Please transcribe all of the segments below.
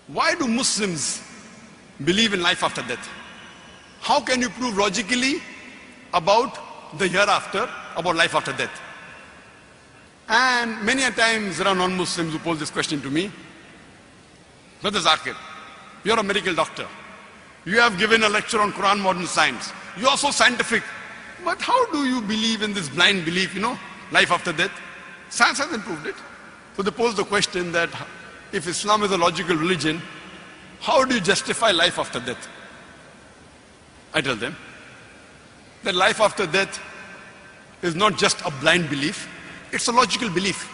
Why do Muslims believe in life after death? How can you prove logically about the hereafter, about life after death? And many a times there are non-Muslims who pose this question to me. Brother Zakir, you're a medical doctor. You have given a lecture on Quran modern science. You are so scientific. But how do you believe in this blind belief, life after death? Science hasn't proved it. So they pose the question that if Islam is a logical religion, how do you justify life after death? I tell them that life after death is not just a blind belief, it's a logical belief.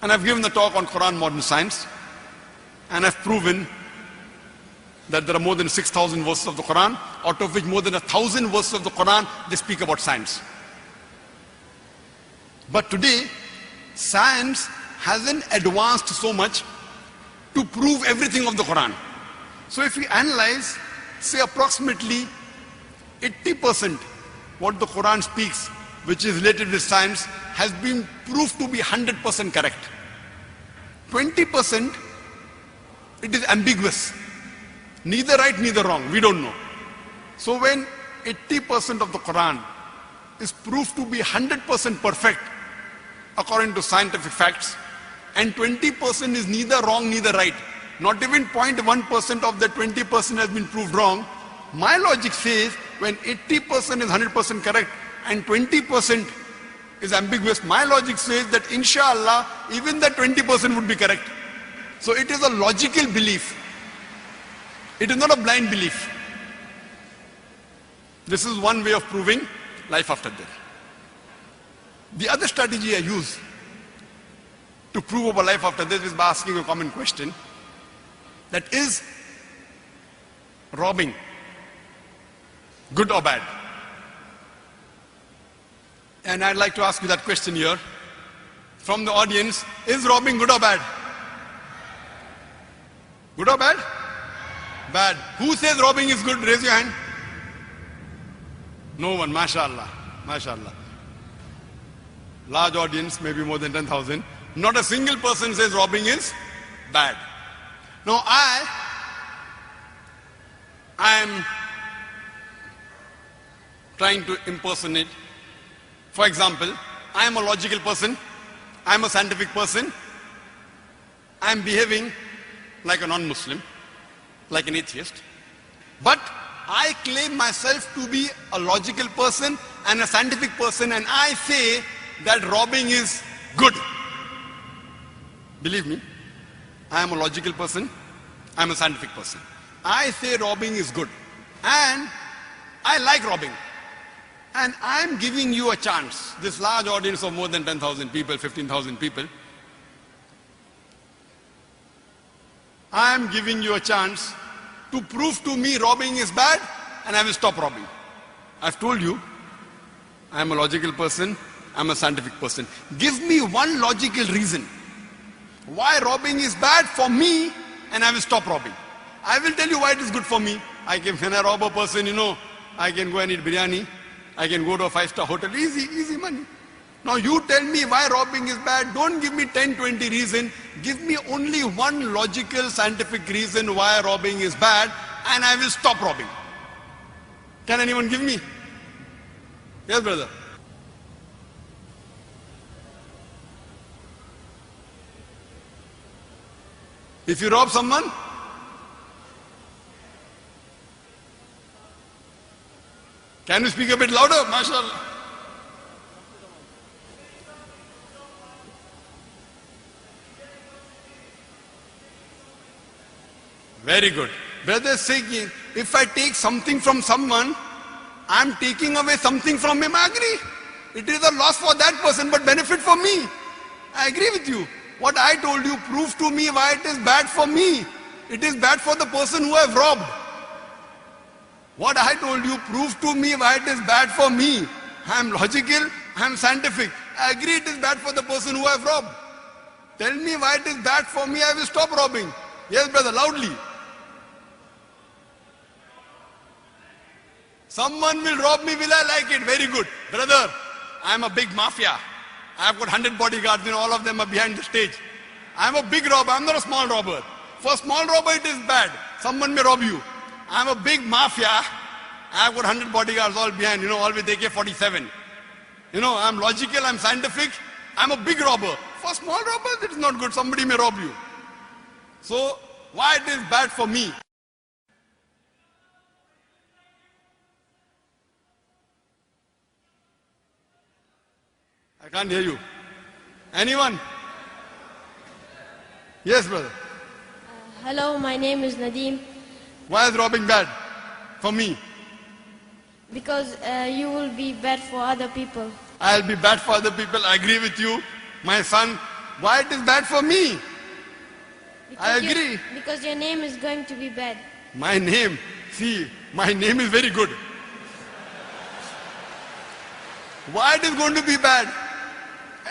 And I've given the talk on Quran modern science, and I've proven that there are more than 6,000 verses of the Quran, out of which more than 1,000 verses of the Quran, they speak about science. But today, science hasn't advanced so much to prove everything of the Quran. So if we analyze, say approximately 80% what the Quran speaks, which is related with science, has been proved to be 100% correct. 20%, it is ambiguous. Neither right, neither wrong. We don't know. So when 80% of the Quran is proved to be 100% perfect according to scientific facts, and 20% is neither wrong, neither right, not even 0.1% of the 20% has been proved wrong, my logic says when 80% is 100% correct and 20% is ambiguous, my logic says that inshallah, even the 20% would be correct. So it is a logical belief. It is not a blind belief. This is one way of proving life after death. The other strategy I use to prove about life after death is by asking a common question. That is robbing good or bad? And I'd like to ask you that question here from the audience. Is robbing good or bad? Good or bad? Bad. Who says robbing is good? Raise your hand. No one. MashaAllah. MashaAllah. Large audience, maybe more than 10,000. Not a single person says robbing is bad. Now I am trying to impersonate. For example, I am a logical person. I am a scientific person. I am behaving like a non-Muslim, like an atheist. But I claim myself to be a logical person and a scientific person, and I say that robbing is good. Believe me, I am a logical person, I am a scientific person. I say robbing is good, and I like robbing. And I am giving you a chance, this large audience of more than 10,000 people, 15,000 people. I am giving you a chance to prove to me robbing is bad, and I will stop robbing. I've told you, I am a logical person, I am a scientific person. Give me one logical reason why robbing is bad for me, and I will stop robbing. I will tell you why it is good for me. When I rob a person, I can go and eat biryani. I can go to a 5-star hotel. Easy money. Now you tell me why robbing is bad. Don't give me 10, 20 reasons. Give me only one logical, scientific reason why robbing is bad, and I will stop robbing. Can anyone give me? Yes, brother. If you rob someone, can you speak a bit louder? MashaAllah. Very good. Brother saying, if I take something from someone, I'm taking away something from him. I agree. It is a loss for that person, but benefit for me. I agree with you. What I told you, prove to me why it is bad for me. It is bad for the person who I've robbed. What I told you, prove to me why it is bad for me. I am logical, I am scientific. I agree it is bad for the person who I've robbed. Tell me why it is bad for me, I will stop robbing. Yes, brother, loudly. Someone will rob me, will I like it? Very good. Brother, I am a big mafia. I have got 100 bodyguards and all of them are behind the stage. I am a big robber, I am not a small robber. For a small robber, it is bad. Someone may rob you. I'm a big mafia. I've got 100 bodyguards all behind, all with AK-47. I'm logical, I'm scientific. I'm a big robber. For small robbers, it is not good. Somebody may rob you. So, why it is bad for me? I can't hear you. Anyone? Yes, brother. Hello, my name is Nadeem. Why is robbing bad for me? Because you will be bad for other people. I'll be bad for other people. I agree with you. My son, why it is bad for me? I agree. Because your name is going to be bad. My name, see, my name is very good. Why it is going to be bad?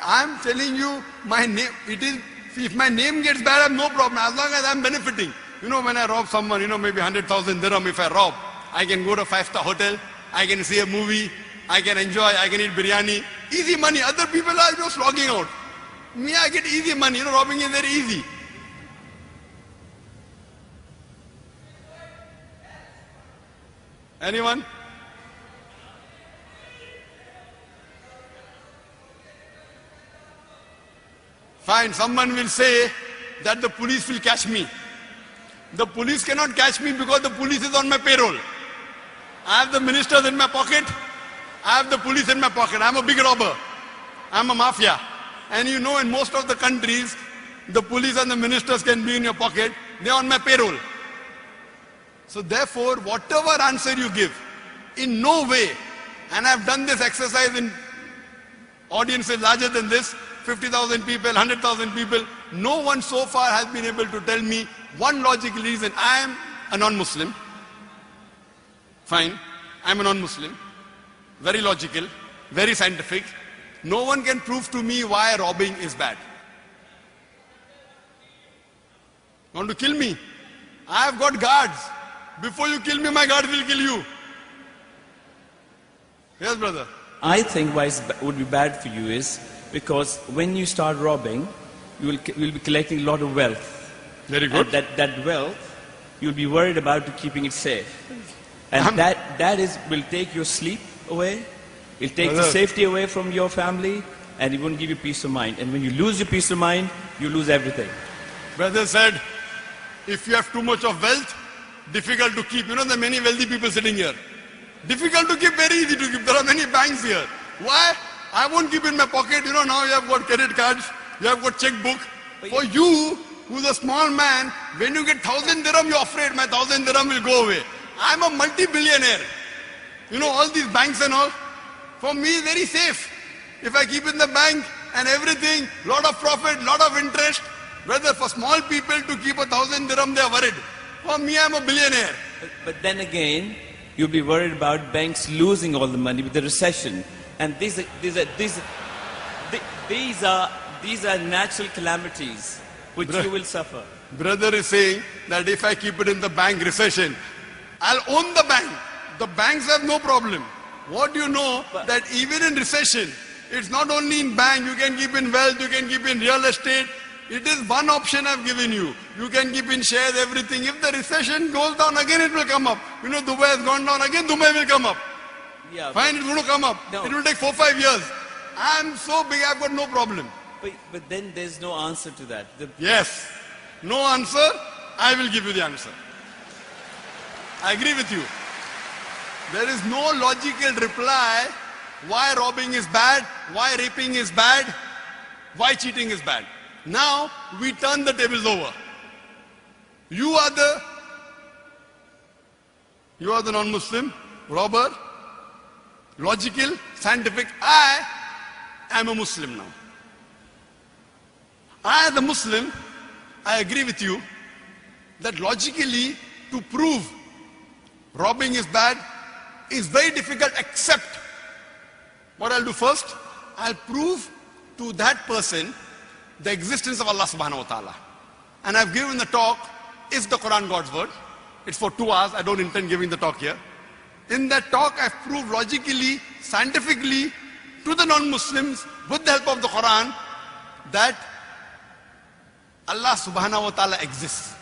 I'm telling you, my name, see, if my name gets bad, I have no problem, as long as I'm benefiting. When I rob someone, maybe 100,000 dirham, if I rob, I can go to a 5-star hotel, I can see a movie, I can enjoy, I can eat biryani. Easy money. Other people are slogging out. Me, I get easy money. Robbing is very easy. Anyone? Fine, someone will say that the police will catch me. The police cannot catch me because the police is on my payroll. I have the ministers in my pocket. I have the police in my pocket. I'm a big robber. I'm a mafia. And in most of the countries, the police and the ministers can be in your pocket. They're on my payroll. So therefore, whatever answer you give, in no way, and I've done this exercise in audiences larger than this, 50,000 people, 100,000 people, no one so far has been able to tell me one logical reason. I am a non-Muslim. Fine, I'm a non-Muslim. Very logical, very scientific. No one can prove to me why robbing is bad. Want to kill me? I have got guards. Before you kill me, my guards will kill you. Yes, brother. I think why it would be bad for you is because when you start robbing, you will be collecting a lot of wealth. Very good. And that wealth, you'll be worried about keeping it safe. And that will take your sleep away. It'll take the safety away from your family, and it won't give you peace of mind. And when you lose your peace of mind, you lose everything. Brother said, if you have too much of wealth, difficult to keep. There are many wealthy people sitting here. Difficult to keep, very easy to keep. There are many banks here. Why? I won't keep in my pocket. Now you have got credit cards, you have got checkbook. For you, who's a small man, when you get 1,000 dirham, you're afraid my 1,000 dirham will go away. I'm a multi-billionaire. All these banks and all. For me, very safe. If I keep in the bank and everything, lot of profit, lot of interest. Brother, for small people to keep 1,000 dirham, they are worried. For me, I'm a billionaire. But then again, you'll be worried about banks losing all the money with the recession. And these are natural calamities which you will suffer. Brother is saying that if I keep it in the bank, recession, I'll own the bank. The banks have no problem. What do you know? That even in recession, it's not only in bank, you can keep in wealth, you can keep in real estate. It is one option I've given you. You can keep in shares, everything. If the recession goes down, again it will come up. Dubai has gone down, again Dubai will come up. Yeah, fine, it's going to come up. No. It will take 4-5 years. I'm so big, I've got no problem. But then there's no answer to that. Yes. No answer, I will give you the answer. I agree with you. There is no logical reply why robbing is bad, why raping is bad, why cheating is bad. Now, we turn the tables over. You are the non-Muslim, robber, logical, scientific. I am a Muslim now. I, as a Muslim, I agree with you that logically to prove robbing is bad is very difficult, except what I'll do first, I'll prove to that person the existence of Allah subhanahu wa ta'ala. And I've given the talk, is the Quran God's word? It's for 2 hours, I don't intend giving the talk here. In that talk, I've proved logically, scientifically, to the non-Muslims, with the help of the Quran, that Allah subhanahu wa ta'ala exists.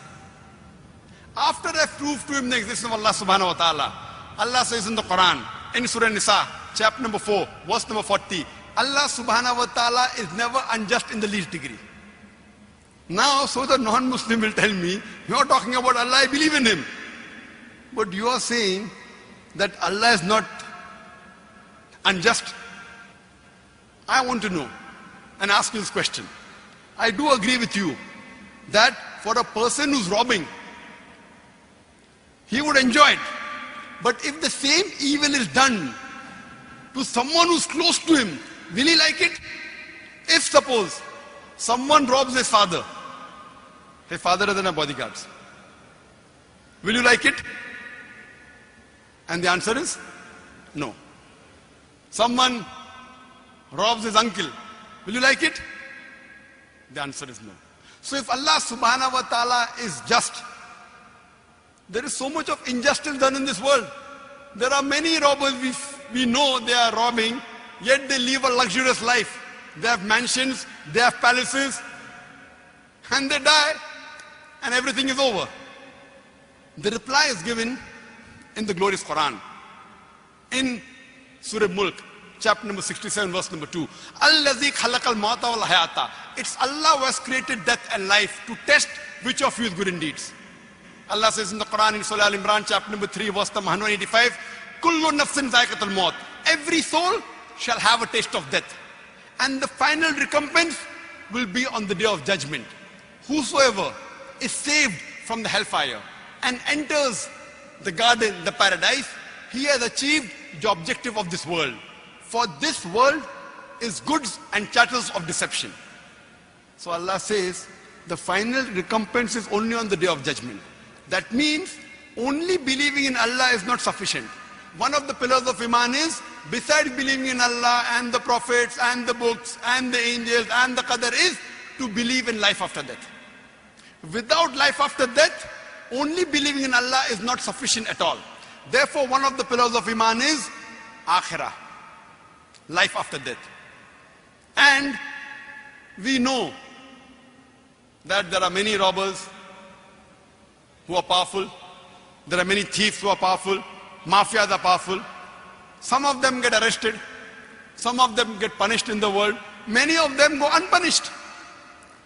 After I've proved to him the existence of Allah subhanahu wa ta'ala, Allah says in the Quran, in Surah Nisa, chapter number 4, verse number 40, Allah subhanahu wa ta'ala is never unjust in the least degree. Now, so the non-Muslim will tell me, you're talking about Allah, I believe in him. But you are saying that Allah is not unjust. I want to know and ask you this question. I do agree with you that for a person who's robbing, he would enjoy it. But if the same evil is done to someone who's close to him, will he like it? If suppose someone robs his father doesn't have bodyguards, will you like it? And the answer is no. Someone robs his uncle, will you like it? The answer is no. So if Allah subhanahu wa ta'ala is just, there is so much of injustice done in this world. There are many robbers, we know they are robbing, yet they live a luxurious life. They have mansions, they have palaces, and they die, and everything is over. The reply is given in the glorious Quran. In Surah Mulk, chapter number 67, verse number 2. Allazi khalaqal mauta wal hayata. It's Allah who has created death and life to test which of you is good in deeds. Allah says in the Quran in Surah Al-Imran, chapter number 3, verse number 185, Kullu nafsin zaiqatul maut. Every soul shall have a taste of death. And the final recompense will be on the day of judgment. Whosoever is saved from the hellfire and enters the garden, the paradise, he has achieved the objective of this world. For this world is goods and chattels of deception. So Allah says the final recompense is only on the day of judgment. That means only believing in Allah is not sufficient. One of the pillars of Iman is, besides believing in Allah and the prophets and the books and the angels and the Qadar, is to believe in life after death. Without life after death, only believing in Allah is not sufficient at all. Therefore, one of the pillars of Iman is Akhirah, life after death. And we know that there are many robbers who are powerful. There are many thieves who are powerful. Mafias are powerful. Some of them get arrested. Some of them get punished in the world. Many of them go unpunished.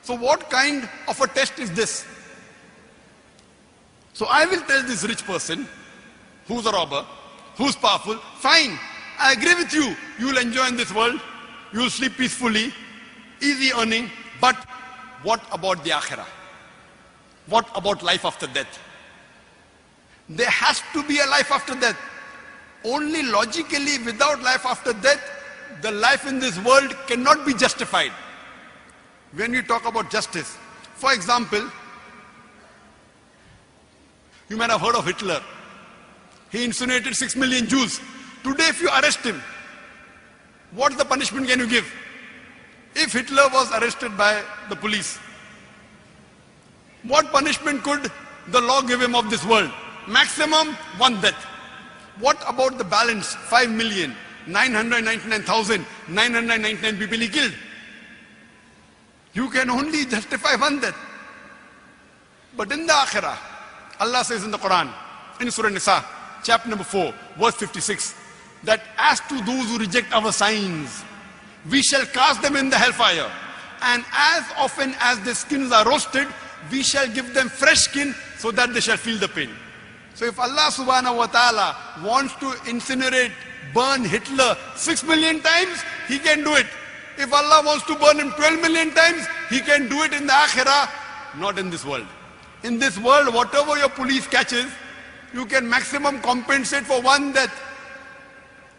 So what kind of a test is this? So I will tell this rich person who's a robber, who's powerful, fine, I agree with you. You will enjoy in this world. You will sleep peacefully, easy earning. But what about the Akhirah? What about life after death? There has to be a life after death. Only logically, without life after death, the life in this world cannot be justified. When we talk about justice, for example, you might have heard of Hitler. He incinerated 6 million Jews. Today, if you arrest him, what the punishment can you give? If Hitler was arrested by the police, what punishment could the law give him of this world? Maximum 1 death. What about the balance? 5,999,999 people he killed. You can only justify 1 death. But in the Akhirah, Allah says in the Quran, in Surah Nisa, chapter number 4, verse 56, that as to those who reject our signs, we shall cast them in the hellfire. And as often as their skins are roasted, we shall give them fresh skin so that they shall feel the pain. So if Allah subhanahu wa ta'ala wants to incinerate, burn Hitler 6 million times, he can do it. If Allah wants to burn him 12 million times, he can do it in the Akhirah, not in this world. In this world, whatever your police catches, you can maximum compensate for 1 death.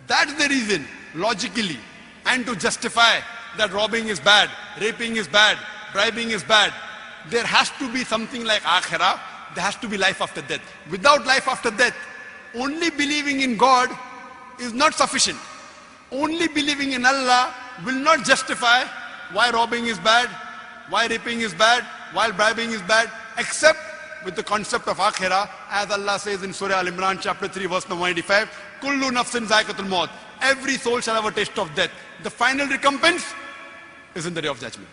That's the reason, logically, and to justify that robbing is bad, raping is bad, bribing is bad. There has to be something like Akhirah. There has to be life after death. Without life after death, only believing in God is not sufficient. Only believing in Allah will not justify why robbing is bad, why raping is bad, why bribing is bad, except with the concept of Akhirah, as Allah says in Surah Al-Imran, chapter 3, verse number 185, Kullu nafsin zaiqatul maut. Every soul shall have a taste of death. The final recompense is in the day of judgment.